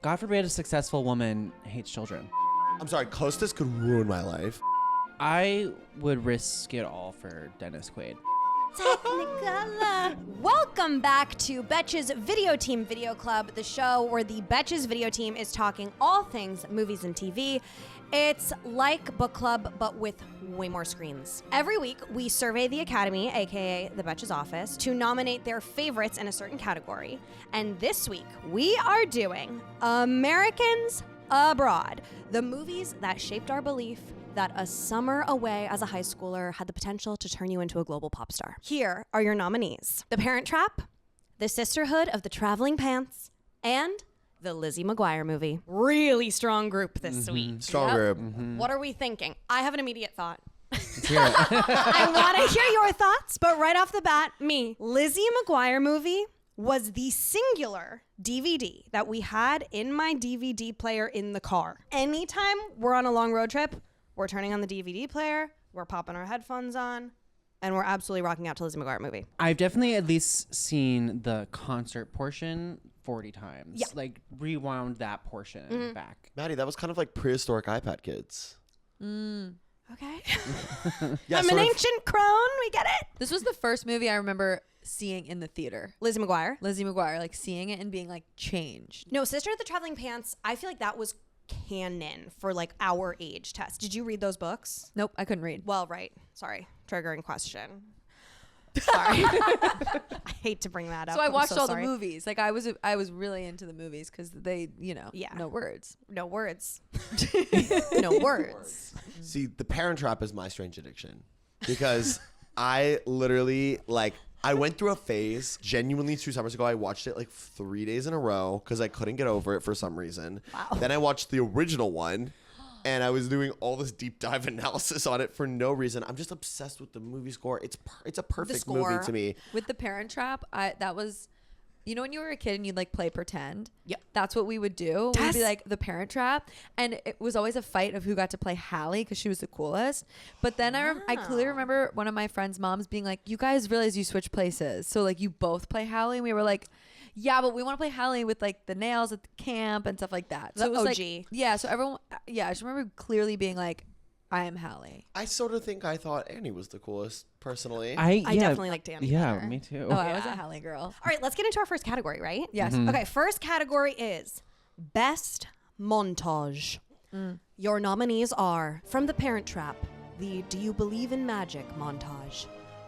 God forbid a successful woman hates children. I'm sorry, Costas could ruin my life. I would risk it all for Dennis Quaid. Technicolor. Welcome back to Betches Video Club, the show where the Betches Video Team is talking all things movies and TV. It's like book club, but with way more screens. Every week, we survey the Academy, aka the Betches office, to nominate their favorites in a certain category. And this week, we are doing Americans Abroad, the movies that shaped our belief that a summer away as a high schooler had the potential to turn you into a global pop star. Here are your nominees: The Parent Trap, The Sisterhood of the Traveling Pants, and the Lizzie McGuire Movie. Really strong group this week. Strong group. What are we thinking? I have an immediate thought. Let's hear it. I want to hear your thoughts, but right off the bat, Lizzie McGuire Movie was the singular DVD that we had in my DVD player in the car. Anytime we're on a long road trip, we're turning on the DVD player, we're popping our headphones on, and we're absolutely rocking out to Lizzie McGuire Movie. I've definitely at least seen the concert portion 40 times. Yeah. Like, rewound that portion back. Maddie, that was kind of like prehistoric iPad kids. Okay. Yeah, I'm sort an of- ancient crone, we get it. This was the first movie I remember seeing in the theater. Lizzie McGuire. Lizzie McGuire, like seeing it and being like changed. No, Sister of the Traveling Pants, I feel like that was canon for like our age test. Did you read those books? Nope, I couldn't read. Well, right. Sorry. Triggering question. Sorry. I hate to bring that up. So I I'm watched all sorry. the movies. Like I was really into the movies because they, Yeah. no words. No words. No words. See, The Parent Trap is my strange addiction because I literally I went through a phase genuinely 2 summers ago. I watched it like 3 days in a row because I couldn't get over it for some reason. Wow. Then I watched the original one and I was doing all this deep dive analysis on it for no reason. I'm just obsessed with the movie score. It's a perfect score. movie to me. With The Parent Trap, that was, when you were a kid and you'd like play pretend. Yep. That's what we would do. Yes. We'd be like The Parent Trap, and it was always a fight of who got to play Hallie because she was the coolest. But then I clearly remember one of my friends' moms being like, "You guys realize you switch places, so like you both play Hallie." And we were like, "Yeah, but we want to play Hallie with like the nails at the camp and stuff like that." So The it was OG. like, yeah. So everyone, I just remember clearly being like, "I am Hallie." I sort of think I thought Annie was the coolest, personally. I definitely like Danny Yeah, better. me too. Oh, I was a Hallie girl. All right, let's get into our first category, right? Yes. Okay, first category is Best Montage. Your nominees are from The Parent Trap, the Do You Believe in Magic montage,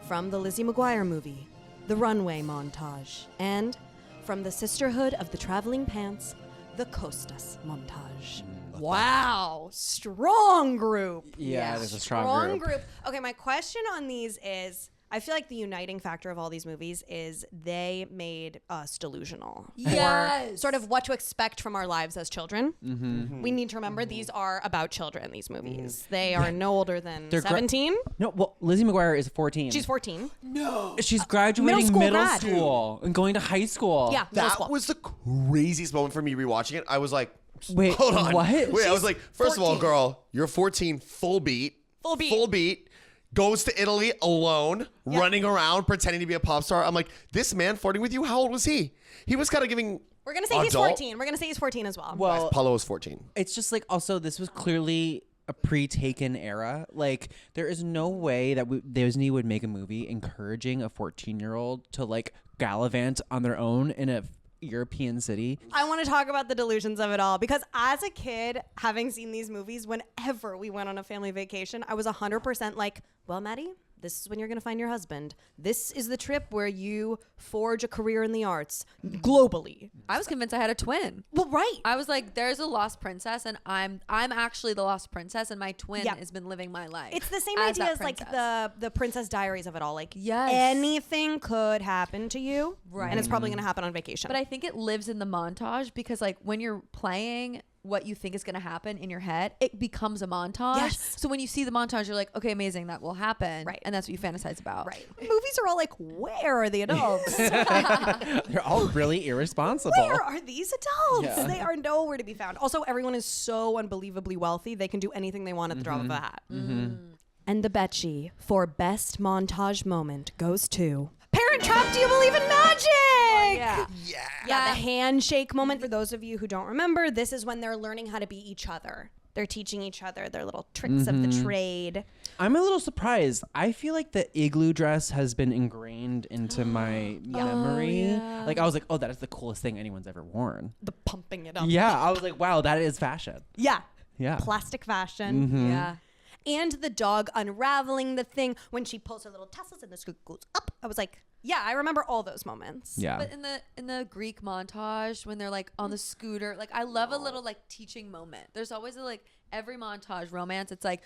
from the Lizzie McGuire Movie, the Runway montage, and from the Sisterhood of the Traveling Pants, the Costas montage. Wow, strong group. Yeah, there's a strong group. Okay, my question on these is, I feel like the uniting factor of all these movies is they made us delusional. Yes. Or sort of what to expect from our lives as children. We need to remember these are about children, these movies. They are no older than They're 17. No, well, Lizzie McGuire is 14. She's 14. She's graduating Middle middle school grad. school and going to high school. Yeah, middle that school. was the craziest moment for me rewatching it. I was like, Wait, hold on. what? Wait, I was like, first of all, 14. girl, you're 14, full beat. Full beat. Full beat. Goes to Italy alone, running around, pretending to be a pop star. I'm like, this man flirting with you, how old was he? He was kind of giving We're going to say he's adult. 14. We're going to say he's 14 as well. Well, Paulo was 14. it's just like, also, this was clearly a pre-taken era. Like, there is no way that Disney would make a movie encouraging a 14-year-old to like gallivant on their own in a European city. I want to talk about the delusions of it all because as a kid, having seen these movies, whenever we went on a family vacation, I was 100% like, well, Maddie, this is when you're going to find your husband. This is the trip where you forge a career in the arts globally. I was convinced I had a twin. Well, right. I was like, there's a lost princess, and I'm actually the lost princess, and my twin Yeah. has been living my life. It's the same as idea that as like princess. the Princess Diaries of it all. Like, Yes. anything could happen to you, Right. and it's probably going to happen on vacation. But I think it lives in the montage because like when you're playing what you think is going to happen in your head, it becomes a montage. Yes. So when you see the montage, you're like, okay, amazing, that will happen. Right. And that's what you fantasize about. right. Movies are all like, where are the adults? They're all really irresponsible. Where are these adults? Yeah. They are nowhere to be found. Also, everyone is so unbelievably wealthy. They can do anything they want at the drop of a hat. And the Betchy for best montage moment goes to Parent Parent Trap, do you believe in magic? Yeah. Yeah, the handshake moment. For those of you who don't remember, this is when they're learning how to be each other. They're teaching each other their little tricks of the trade. I'm a little surprised. I feel like the igloo dress has been ingrained into my memory. yeah. Like I was like, oh, that is the coolest thing anyone's ever worn. The pumping it up. Yeah, I was like, wow, that is fashion. Yeah. Yeah. Plastic fashion. Yeah. And the dog unraveling the thing when she pulls her little tassels and the skirt goes up. I was like, yeah, I remember all those moments. Yeah. But in the Greek montage when they're like on the scooter, like I love a little like teaching moment. There's always a, like every montage romance, it's like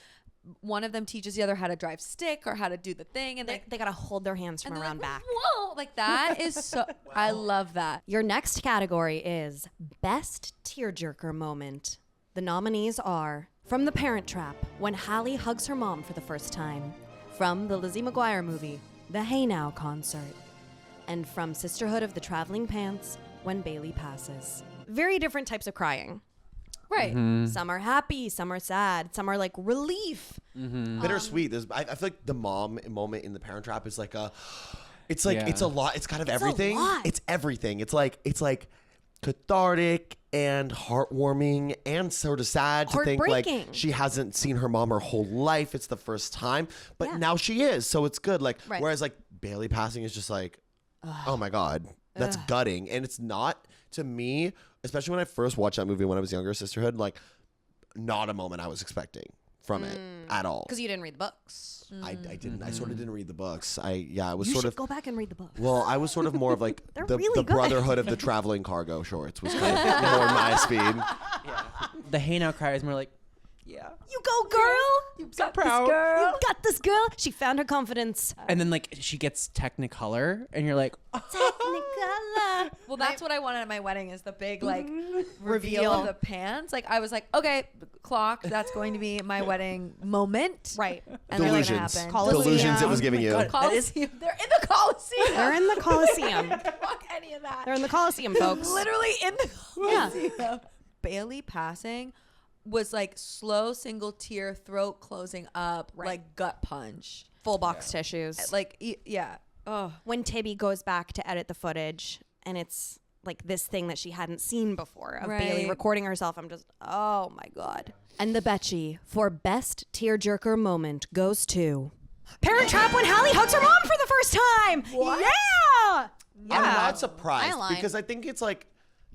one of them teaches the other how to drive stick or how to do the thing, and They gotta hold their hands from they're around like, back. Whoa, like that is so. I love that. Your next category is Best Tearjerker Moment. The nominees are from The Parent Trap, when Hallie hugs her mom for the first time, from the Lizzie McGuire movie, The Hey Now concert, and from Sisterhood of the Traveling Pants, when Bailey passes. Very different types of crying. Right. Some are happy, some are sad, some are like relief. Bittersweet. I feel like the mom moment in The Parent Trap is like it's like Yeah. it's a lot. It's kind of It's a everything. lot. It's everything. It's like cathartic and heartwarming and sort of sad to think like Heartbreaking. she hasn't seen her mom her whole life. It's the first time, but Yeah. now she is, so it's good. Like Right. whereas like Bailey passing is just like, oh my god, that's gutting, and it's not to me, especially when I first watched that movie when I was younger, Sisterhood. Like, not a moment I was expecting from it at all. Because you didn't read the books. I didn't. I sort of didn't read the books. I was You sort should of. go back and read the book. Well, I was sort of more of like They're the really good. brotherhood of the traveling cargo shorts was kind of more my speed. The Hey Now cry is more like, yeah. You go, girl. You so proud. You got this, girl. She found her confidence. And then like she gets Technicolor, and you're like, Technicolor. Well, that's what I wanted at my wedding is the big like reveal Reveal. of the pants. Like I was like, okay, clock. That's going to be my wedding moment. Right. And they're gonna Delusions. happen. Coliseum. Delusions it was giving you. God. Coliseum. They're in the Coliseum. They're in the Coliseum. Fuck any of that. They're in the Coliseum, folks. Literally in the Yeah. Coliseum. Bailey passing was like slow single tear, throat closing up, like gut punch. Full box tissues. Like yeah. Oh. When Tibby goes back to edit the footage and it's like this thing that she hadn't seen before of Bailey Right. recording herself, I'm just, oh my God. And the Betchy for Best Tearjerker Moment goes to Parent Trap when Hallie hugs her mom for the first time. What? Yeah. I'm not surprised I lied. because I think it's like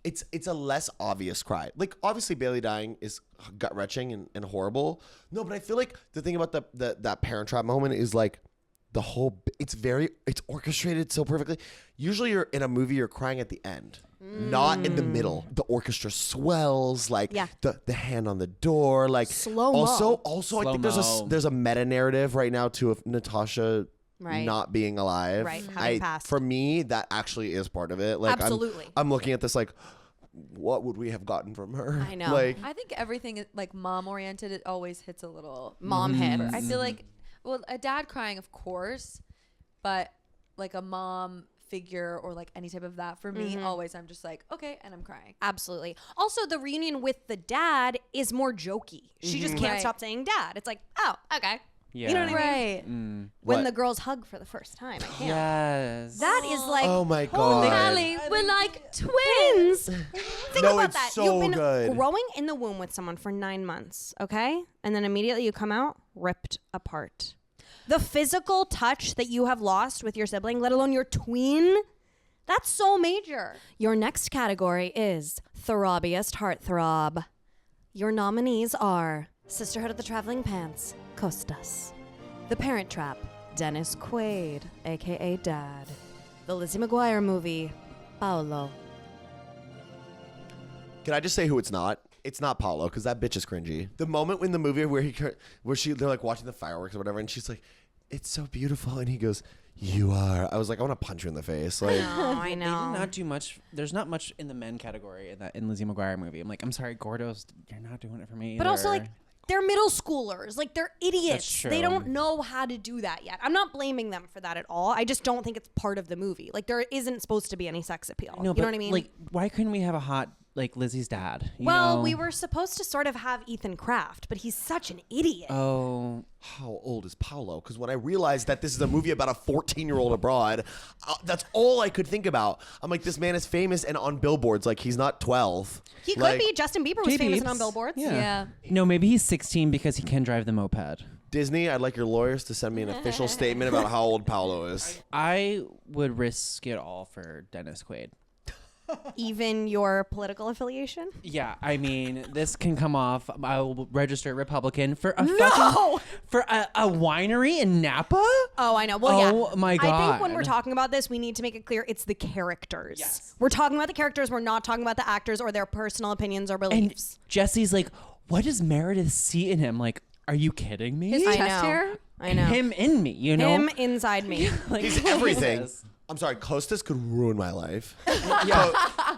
it's a less obvious cry. Like obviously Bailey dying is gut wrenching and horrible. No, but I feel like the thing about that Parent Trap moment is like the whole it's orchestrated so perfectly. Usually you're in a movie, you're crying at the end, not in the middle. The orchestra swells, like Yeah. the hand on the door, like Slow-mo. Also I think there's a meta narrative right now too of Natasha Right. not being alive. Right, having passed. For me, that actually is part of it. Like Absolutely. I'm looking at this like, what would we have gotten from her? I know. Like, I think everything is like mom oriented. It always hits a little Mom hit. I feel like, well, a dad crying, of course, but like a mom figure or like any type of that for me, always I'm just like, okay, and I'm crying. Absolutely. Also, the reunion with the dad is more jokey. She just can't Right. stop saying dad. It's like, oh, okay. yeah. You know what I mean? Right. When What? the girls hug for the first time. I can't. Yes. That is like, oh my god. Hallie, we're like twins. think No, about it's that. so You've been good. growing in the womb with someone for 9 months, okay? And then immediately you come out ripped apart. The physical touch that you have lost with your sibling, let alone your twin, that's so major. Your next category is Throbbiest Heartthrob. Your nominees are Sisterhood of the Traveling Pants, Costas. The Parent Trap, Dennis Quaid, aka Dad. The Lizzie McGuire Movie, Paolo. Can I just say who it's not? It's not Paulo because that bitch is cringy. The moment in the movie they're like watching the fireworks or whatever, and she's like, "It's so beautiful," and he goes, "You are." I was like, I want to punch you in the face. Like, I They did know. not do much. There's not much in the men category in Lizzie McGuire movie. I'm like, I'm sorry, Gordos, you're not doing it for me. But also, either. like, they're middle schoolers. Like, they're idiots. true. They don't know how to do that yet. I'm not blaming them for that at all. I just don't think it's part of the movie. Like, there isn't supposed to be any sex appeal. No, you know but, what I mean? Like, why couldn't we have a hot like Lizzie's dad. You Well, know? we were supposed to sort of have Ethan Kraft, but he's such an idiot. Oh, How old is Paolo? Because when I realized that this is a movie about a 14-year-old abroad, that's all I could think about. I'm like, this man is famous and on billboards. Like, he's not 12. He could Like, be. Justin Bieber was famous and on J-Beeps. billboards. Yeah. No, maybe he's 16 because he can drive the moped. Disney, I'd like your lawyers to send me an official statement about how old Paolo is. I would risk it all for Dennis Quaid. Even your political affiliation? Yeah, I mean, this can come off. I will register Republican for a winery in Napa. Oh, I know. Well, yeah. Oh my I think when God. we're talking about this, we need to make it clear it's the characters. Yes. We're talking about the characters. We're not talking about the actors or their personal opinions or And beliefs. Jesse's like, what does Meredith see in him? Like, are you kidding me? His I chest know. hair? I know. Him in me, you know? Him inside me. Like, He's everything. Jesus. I'm sorry, Costas could ruin my life.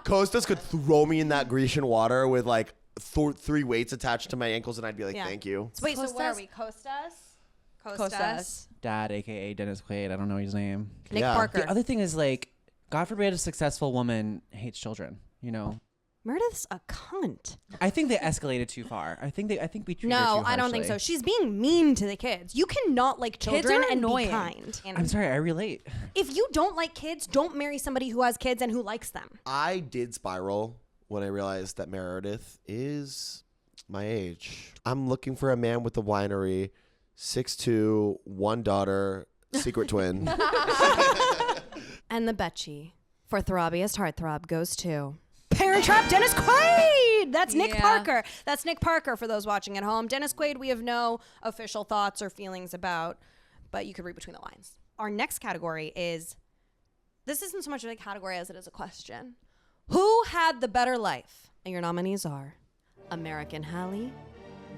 Costas could throw me in that Grecian water with like 3 weights attached to my ankles, and I'd be like, Yeah. thank you. Wait, so where are Costas? we? Costas? Costas. Dad, aka Dennis Quaid. I don't know his name. Nick Yeah. Parker. The other thing is like, God forbid a successful woman hates children. You know, Meredith's a cunt. I think they escalated too far. I think we treated her No, too I don't think so. harshly. She's being mean to the kids. You cannot like Kids children are and annoying. be kind. I'm sorry, I relate. If you don't like kids, don't marry somebody who has kids and who likes them. I did spiral when I realized that Meredith is my age. I'm looking for a man with a winery, 6'2", 1 daughter, secret twin. And the Betchy for Throbbiest Heartthrob goes to Parent Trap Dennis Quaid. That's Nick Yeah. Parker. That's Nick Parker for those watching at home. Dennis Quaid, we have no official thoughts or feelings about, but you could read between the lines. Our next category is, this isn't so much a category as it is a question. Who had the better life? And your nominees are American Hallie,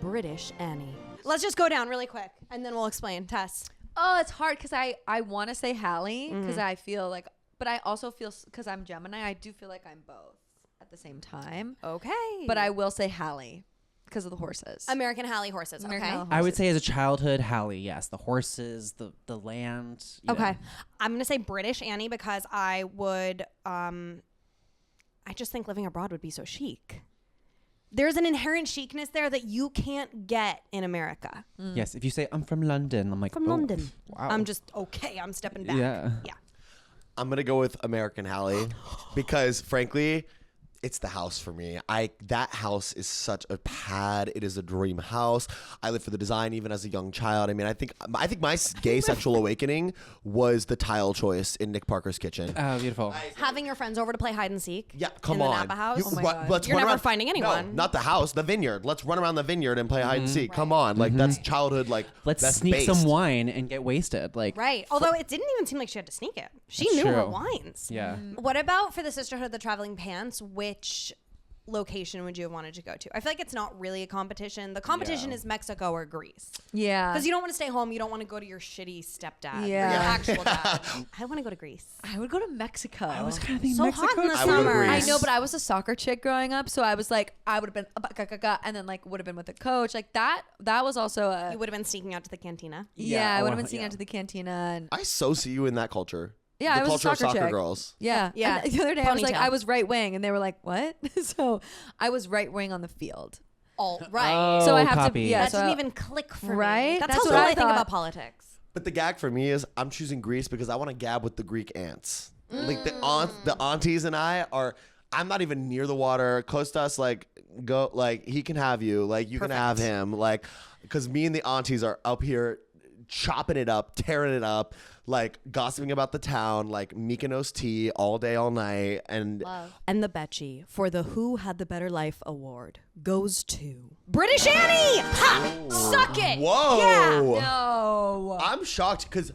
British Annie. Let's just go down really quick and then we'll explain. Tess. Oh, it's hard because I want to say Hallie because I feel like, but I also feel, because I'm Gemini, I do feel like I'm both at the same time. Okay. But I will say Hallie because of the horses. American Hallie horses. American Okay. Hallie I would say as a childhood, Hallie, yes. The horses, the land. you Okay. know. I'm going to say British Annie because I would, I just think living abroad would be so chic. There's an inherent chicness there that you can't get in America. Yes, if you say, I'm from London, I'm like, From oh, London. Wow. I'm just, okay, I'm stepping back. Yeah. Yeah. I'm going to go with American Hallie because, frankly, it's the house for me. That house is such a pad. It is a dream house. I lived for the design even as a young child. I mean, I think my gay sexual awakening was the tile choice in Nick Parker's kitchen. Oh, beautiful. Having your friends over to play hide and seek. Yeah, come in on. the Napa house. You- Oh my God. let's You're run never around- finding anyone. No, not the house, the vineyard. Let's run around the vineyard and play hide and seek. Come on, like that's childhood. Like Let's that's sneak some based. wine and get wasted. Like, Right. Although it didn't even seem like she had to sneak it. She That's knew her true. wines. Yeah. What about for the Sisterhood of the Traveling Pants? Which location would you have wanted to go to? I feel like it's not really a competition. The competition Yeah. is Mexico or Greece. yeah. Because you don't want to stay home. You don't want to go to your shitty stepdad. Or Yeah. your actual dad. I want to go to Greece. I would go to Mexico. I was kind of thinking So Mexico. hot in the I would go to summer. Greece. I know, but I was a soccer chick growing up, so I was like, I would have been and then like would have been with a coach. Like that was also a You would have been sneaking out to the cantina. yeah. I would have been well, sneaking yeah. out to the cantina and I so see you in that culture. yeah, the I was culture a of soccer soccer chick. girls. Yeah, Yeah. And the other day I was like, Ponytail. I was right wing, and they were like, what? So I was right wing on the field. All right. Oh, So I have copy. to yeah. that so didn't even click for me. Right? That's, That's how what little I I think thought. about politics. But the gag for me is I'm choosing Greece because I want to gab with the Greek aunts. Like the aunties and I are. I'm not even near the water. Kostas like go like he can have you. Like you can have him. Like because me and the aunties are up here chopping it up, tearing it up, like gossiping about the town, like Mykonos tea all day, all night, and And the Betchy for the Who Had the Better Life award goes to British Annie. Ha! Suck it. whoa. Yeah. no. I'm shocked because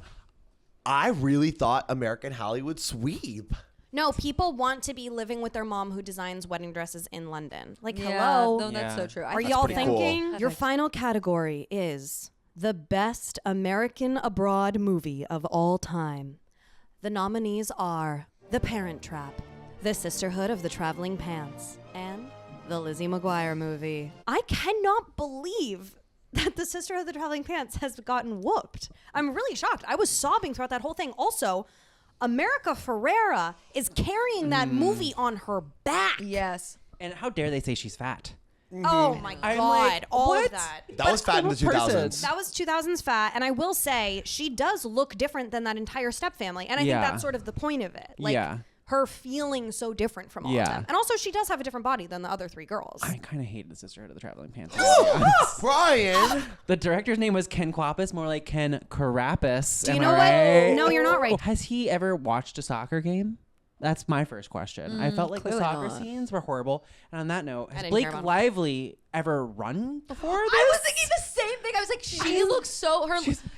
I really thought American Hallie would sweep. No, people want to be living with their mom who designs wedding dresses in London. Like, Yeah, hello. no, that's Yeah. so true. Are That's y'all pretty cool. thinking? Your Perfect. final category is the best American abroad movie of all time. The nominees are The Parent Trap, The Sisterhood of the Traveling Pants, and The Lizzie McGuire Movie. I cannot believe that The Sisterhood of the Traveling Pants has gotten whooped. I'm really shocked. I was sobbing throughout that whole thing. Also, America Ferrara is carrying that movie on her back. Yes. And how dare they say she's fat? Oh my I'm God. like, all what? of that. That was fat in the kind of person? 2000s. That was 2000s fat. And I will say, she does look different than that entire step family. And I think Yeah. that's sort of the point of it. Like, Yeah. her feeling so different from all of Yeah. them. And also, she does have a different body than the other three girls. I kind of hated the Sisterhood of the Traveling Pants. Brian. The director's name was Ken Kwapis, more like Ken Carapis. Do you Am know I what? right? No, you're not right. Has he ever watched a soccer game? That's my first question. I felt like the clearly soccer not. scenes were horrible. And on that note, has didn't Blake care about him. Lively ever run before this? I was thinking the same thing. I was like, she looks so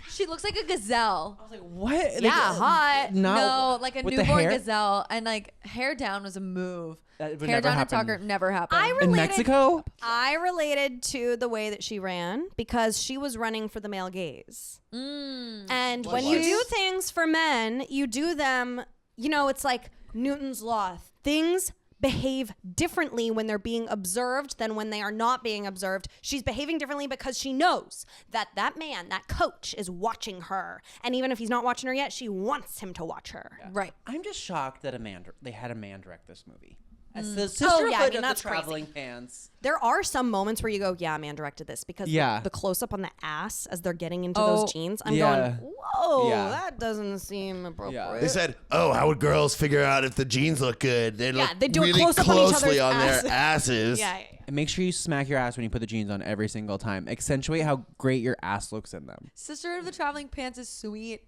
she looks like a gazelle. I was like, what? Yeah, hot. No, like a with the newborn hair? gazelle, and like hair down was a move. That would Hair never down happen. and soccer never happened. I In related, Mexico? I related to the way that she ran because she was running for the male gaze. And when you do things for men, you do them, it's like Newton's law. Things behave differently when they're being observed than when they are not being observed. She's behaving differently because she knows that man, that coach, is watching her. And even if he's not watching her yet, she wants him to watch her. Right. I'm just shocked that they had a man direct this movie. As the Sisterhood I mean, of that's the Traveling Pants. There are some moments where you go, yeah, man directed this because Yeah. the close-up on the ass as they're getting into Oh, those jeans, I'm yeah. going, whoa, Yeah. that doesn't seem appropriate. They said, "Oh, how would girls figure out if the jeans look good? They look they do it really close up on each closely other's on their asses." asses." Yeah. And make sure you smack your ass when you put the jeans on every single time. Accentuate how great your ass looks in them. Sisterhood of the Traveling Pants is sweet,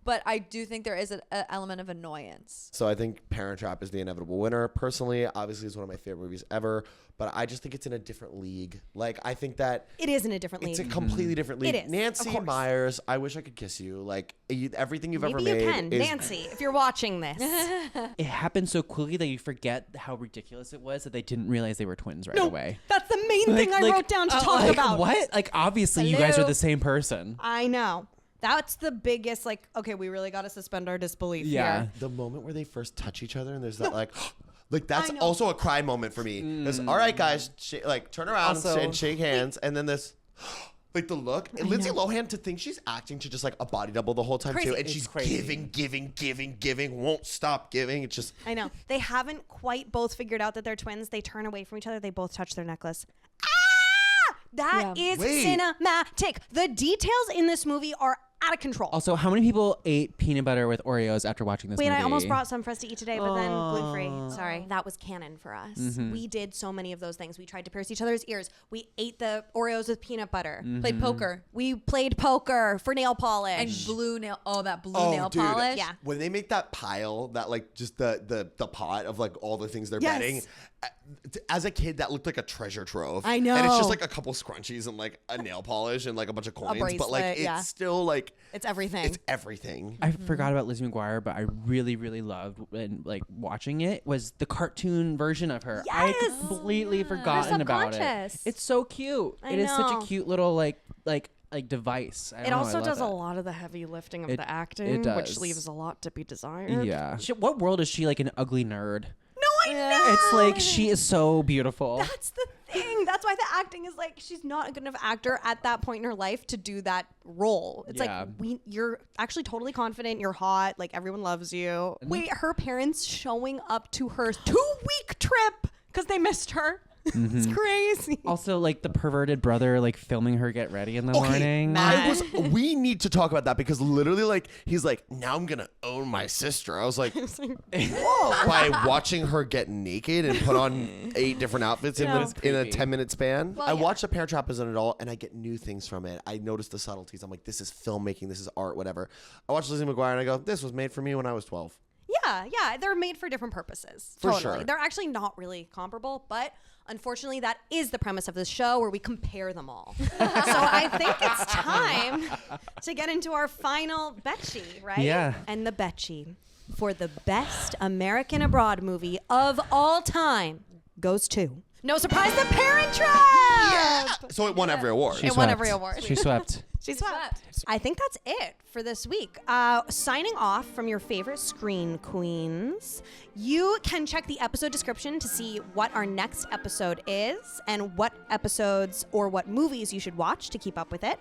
but I do think there is an element of annoyance. So I think Parent Trap is the inevitable winner. Personally, obviously, it's one of my favorite movies ever, but I just think it's in a different league. Like, I think that It is in a different it's league. a completely different league. It is, of Nancy course. Myers, I wish I could kiss you. Like, everything you've ever Maybe made you can. is Nancy, if you're watching this. It happened so quickly that you forget how ridiculous it was that they didn't realize they were twins right away. That's the main thing I wrote down to talk about. What? Like, obviously, you guys are Hello? the same person. I know. That's the biggest, okay, we really got to suspend our disbelief Yeah. here. the moment where they first touch each other and there's that like that's I know. also a cry moment for me. This, all right, guys, turn around Also- and shake hands, and then this. Like the look, and Lindsay Lohan, to think she's acting to just like a body double the whole time Crazy. too, and It's she's crazy. giving, won't stop giving. It's just I know. They haven't quite both figured out that they're twins. They turn away from each other. They both touch their necklace. That is Wait. cinematic. The details in this movie are out of control. Also, how many people ate peanut butter with Oreos after watching this Wait, movie? I almost brought some for us to eat today, but then gluten-free. Sorry. That was canon for us. We did so many of those things. We tried to pierce each other's ears. We ate the Oreos with peanut butter. Played poker We played poker for nail and polish. blue nail. Oh, that blue nail dude, polish. Yeah. when they make that pile, that like just the pot of like all the things they're Yes. betting. As a kid, that looked like a treasure trove. I and it's just know. like a couple scrunchies and like a nail polish and like a bunch of coins, but like bracelet, it's yeah. still like It's everything. it's everything. I forgot about Lizzie McGuire, but I really, really loved and like watching it was the cartoon version of her. I Yes! completely forgotten about it. subconscious. It's so cute. I It is such know. a cute little like device. I It don't know, I also love does it. a lot of the heavy lifting of It- the acting, which does. leaves a lot to be desired. Yeah. What world is she like an ugly nerd? No, I know. It's like she is so beautiful. That's the thing. That's why the acting is like she's not a good enough actor at that point in her life to do that role. It's Yeah. like you're actually totally confident, you're hot, like everyone loves you. Wait, her parents showing up to her 2-week trip because they missed her. It's crazy. Also, like the perverted brother, like filming her get ready in the morning. We need to talk about that because literally, like, he's like, now I'm gonna own my sister. I was like, whoa! By watching her get naked and put on 8 different outfits in a creepy. 10-minute span. Well, I yeah. watched The Parent Trap as an adult, and I get new things from it. I noticed the subtleties. I'm like, this is filmmaking. This is art. Whatever. I watched Lizzie McGuire, and I go, this was made for me when I was 12. Yeah, they're made for different purposes. For Totally. sure. They're actually not really comparable, but unfortunately that is the premise of this show where we compare them all. So I think it's time to get into our final Betchy, right? Yeah. And the Betchy for the best American abroad movie of all time goes to, no surprise, The Parent Trap! So it won every award. She It won swept. every award. She swept. She swept. I think that's it for this week. Signing off from your favorite screen queens. You can check the episode description to see what our next episode is and what episodes or what movies you should watch to keep up with it.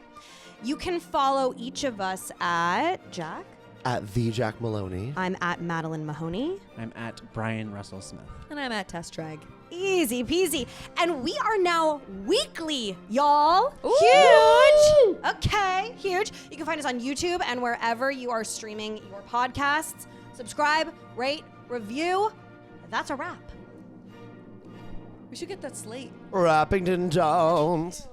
You can follow each of us at Jack. At the Jack Maloney. I'm at Madeline Mahoney. I'm at Brian Russell Smith. And I'm at Test Drag. Easy peasy. And we are now weekly, y'all. Ooh. Huge. Okay, huge. You can find us on YouTube and wherever you are streaming your podcasts. Subscribe, rate, review. That's a wrap. We should get that slate. Rappington Jones.